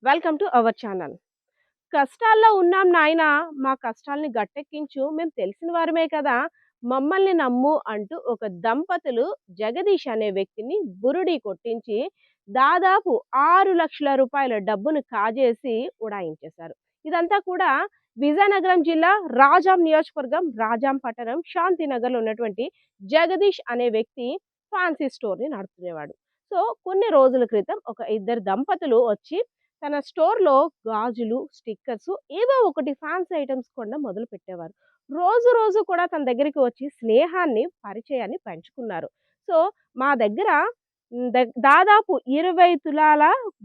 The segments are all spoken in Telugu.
Welcome to our channel. కష్టాల్లో ఉన్నాం నాయనా, మా కష్టాల్ని గట్టెక్కించు, మేము తెలిసిన వారమే కదా, మమ్మల్ని నమ్ము అంటూ ఒక దంపతులు జగదీష్ అనే వ్యక్తిని బురుడి కొట్టించి దాదాపు 6,00,000 డబ్బును కాజేసి ఉడాయించేశారు. ఇదంతా కూడా విజయనగరం జిల్లా రాజాం నియోజకవర్గం, రాజాం పట్టణం, శాంతినగర్‌లో ఉన్నటువంటి జగదీష్ అనే వ్యక్తి ఫ్యాన్సీ స్టోర్‌ని నడుపుకునేవాడు. సో, కొన్ని రోజుల క్రితం ఒక ఇద్దరు దంపతులు వచ్చి తన స్టోర్‌లో గాజులు, స్టిక్కర్సు ఏదో ఒకటి ఫ్యాన్సీ ఐటెమ్స్ కొనడం మొదలుపెట్టేవారు. రోజు రోజు కూడా తన దగ్గరికి వచ్చి స్నేహాన్ని, పరిచయాన్ని పెంచుకున్నారు. సో, మా దగ్గర దాదాపు 20 తులాల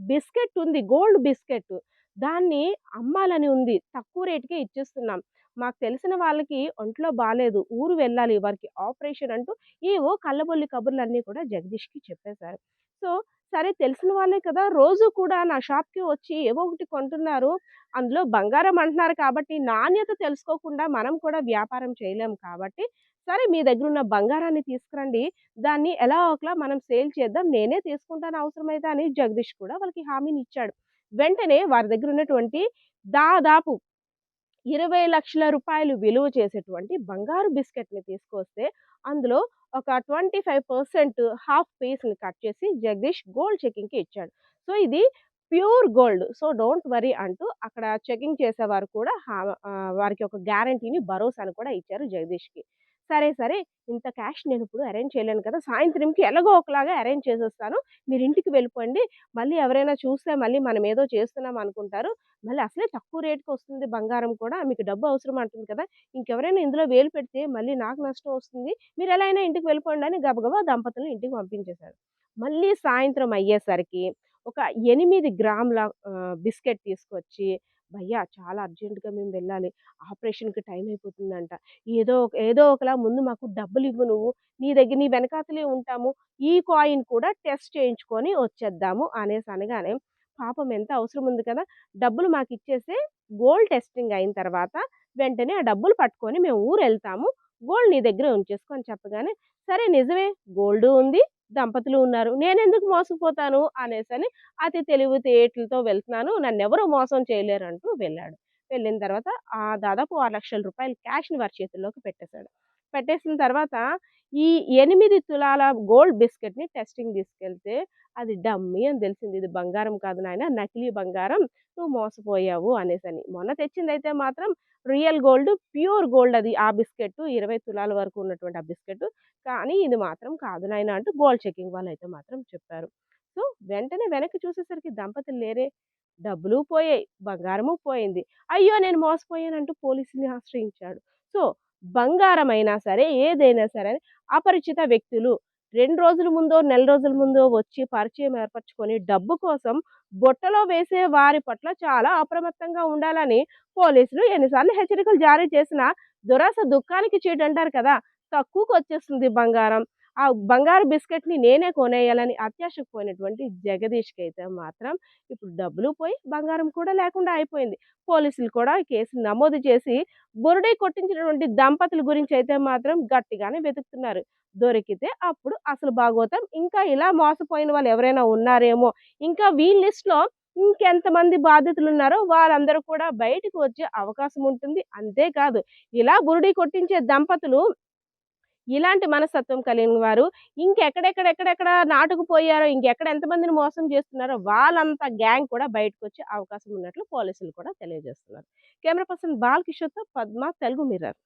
బిస్కెట్ ఉంది. Gold biscuit. దాన్ని అమ్మాలని ఉంది. తక్కువ రేట్‌కే ఇచ్చేస్తున్నాం. మాకు తెలిసిన వాళ్ళకి ఒంట్లో బాలేదు. ఊరు వెళ్ళాలి. వారికి ఆపరేషన్ అంటూ ఏవో కల్లబొల్లి కబుర్లన్నీ కూడా జగదీష్‌కి చెప్పేశారు. సో, సరే తెలిసిన వాళ్ళే కదా! రోజు కూడా నా షాప్‌కి వచ్చి ఏవో ఒకటి కొంటున్నారు. అందులో బంగారం అంటున్నారు కాబట్టి నాణ్యత తెలుసుకోకుండా మనం కూడా వ్యాపారం చేయలేం కాబట్టి, సరే మీ దగ్గరున్న బంగారాన్ని తీసుకురండి. దాన్ని ఎలా ఒకలా మనం సేల్ చేద్దాం. నేనే తీసుకుంటాను అవసరమైతే అని జగదీష్ కూడా వాళ్ళకి హామీనిచ్చాడు. వెంటనే వారి దగ్గర ఉన్నటువంటి దాదాపు 20,00,000 విలువ చేసేటువంటి బంగారు బిస్కెట్‌ని తీసుకొస్తే, అందులో ఒక 25% హాఫ్ పీస్‌ని కట్ చేసి జగదీష్ గోల్డ్ చెకింగ్‌కి ఇచ్చాడు. సో, ఇది pure gold. So, don't worry అంటూ అక్కడ చెకింగ్ చేసేవారు కూడా వారికి ఒక గ్యారంటీని, భరోసాను కూడా ఇచ్చారు జగదీష్‌కి. సరే, సరే ఇంత క్యాష్ నేనిప్పుడు అరేంజ్ చేయలేను కదా! సాయంత్రంకి ఎలాగో ఒకలాగా అరేంజ్ చేసేస్తాను. మీరు ఇంటికి వెళ్ళిపోండి. మళ్ళీ ఎవరైనా చూస్తే మళ్ళీ మనం ఏదో చేస్తున్నాం అనుకుంటారు. మళ్ళీ అసలే తక్కువ రేట్‌కొస్తుంది బంగారం కూడా. మీకు డబ్బు అవసరం అంటుంది కదా! ఇంకెవరైనా ఇందులో వేలు పెడితే మళ్ళీ నాకు నష్టం వస్తుంది. మీరెలా అయినా ఇంటికి వెళ్ళిపోండి అని గబగబా దంపతుల్ని ఇంటికి పంపించేశాడు. మళ్ళీ సాయంత్రం అయ్యేసరికి ఒక 8 గ్రాముల బిస్కెట్ తీసుకొచ్చి, "భయ్యా చాలా అర్జెంట్‌గా మేము వెళ్ళాలి. ఆపరేషన్‌కి టైం అయిపోతుందంట. ఏదో ఒకలా ముందు మాకు డబ్బులివ్వు నువ్వు. నీ వెనకాతలే ఉంటాము. ఈ కాయిన్ కూడా టెస్ట్ చేయించుకొని వచ్చేద్దాము" అనేసి అనగానే, పాపం ఎంత అవసరం ఉంది కదా! డబ్బులు మాకిచ్చేసేయి. గోల్డ్ టెస్టింగ్ అయిన తర్వాత వెంటనే ఆ డబ్బులు పట్టుకొని మేము ఊరెళ్తాము. గోల్డ్ నీ దగ్గరే ఉంచేసుకో అని చెప్పగానే, సరే నిజమే గోల్డు ఉంది, దంపతులు ఉన్నారు. నేనెందుకు మోసపోతాను అనేసని అతి తెలివితేటలతో వెళ్తున్నాను. నన్నెవరు మోసం చేయలేరంటూ వెళ్ళాడు. వెళ్ళిన తర్వాత దాదాపు రూ. 6,00,000 క్యాష్‌ని వారి చేతుల్లోకి పెట్టేశాడు. పెట్టేసిన తర్వాత ఈ 8 తులాల గోల్డ్ బిస్కెట్‌ని టెస్టింగ్ తీసుకెళ్తే అది డమ్మీ అని తెలిసింది. ఇది బంగారం కాదు నాయన నకిలీ బంగారం. నువ్వు మోసపోయావు అనేసని. మొన్న తెచ్చిందయితే మాత్రం రియల్ గోల్డ్, ప్యూర్ గోల్డ్ అది. ఆ బిస్కెట్టు 20 తులాల వరకు ఉన్నటువంటి ఆ బిస్కెట్టు. కానీ ఇది మాత్రం కాదు నాయన అంటూ గోల్డ్ చెకింగ్ వాళ్ళైతే మాత్రం చెప్పారు. సో, వెంటనే వెనక్కి చూసేసరికి దంపతులు లేరే. డబ్బులు పోయాయి. బంగారము పోయింది. అయ్యో! నేను మోసపోయానంటూ పోలీసుల్ని ఆశ్రయించాడు. సో, బంగారమైనా సరే, ఏదైనా సరే అపరిచిత వ్యక్తులు 2 రోజుల ముందో, నెల రోజుల ముందో వచ్చి పరిచయం ఏర్పరచుకొని డబ్బు కోసం బుట్టలో వేసే వారి పట్ల చాలా అప్రమత్తంగా ఉండాలని పోలీసులు ఎన్నిసార్లు హెచ్చరికలు జారీ చేసినా దురాశ దుఃఖానికి చీటంటారు కదా! తక్కువకొచ్చేస్తుంది బంగారం. ఆ బంగారు బిస్కెట్‌ని నేనే కొనేయాలని అత్యాశకు పోయినటువంటి జగదీష్‌కైతే మాత్రం ఇప్పుడు డబ్బులు పోయి, బంగారం కూడా లేకుండా అయిపోయింది. పోలీసులు కూడా ఈ కేసు నమోదు చేసి బురిడీ కొట్టించినటువంటి దంపతుల గురించైతే మాత్రం గట్టిగానే వెతుకుతున్నారు. దొరికితే అప్పుడు అసలు భాగోతం. ఇంకా ఇలా మోసపోయిన వాళ్ళు ఎవరైనా ఉన్నారేమో, ఇంకా వీళ్ళ లిస్ట్‌లో ఇంకెంతమంది బాధితులున్నారో వాళ్ళందరూ కూడా బయటకు వచ్చే అవకాశం ఉంటుంది. అంతేకాదు ఇలా బురిడీ కొట్టించే దంపతులు ఇలాంటి మనస్తత్వం కలిగిన వారు ఇంకెక్కడెక్కడ నాటుకుపోయారో, ఇంకెక్కడ ఎంతమందిని మోసం చేస్తున్నారో వాళ్ళంతా గ్యాంగ్ కూడా బయటకొచ్చే అవకాశం ఉన్నట్లు పోలీసులు కూడా తెలియజేస్తున్నారు. కెమెరా పర్సన్ బాలకిషోర్‌తో పద్మ, తెలుగు మిర్రర్.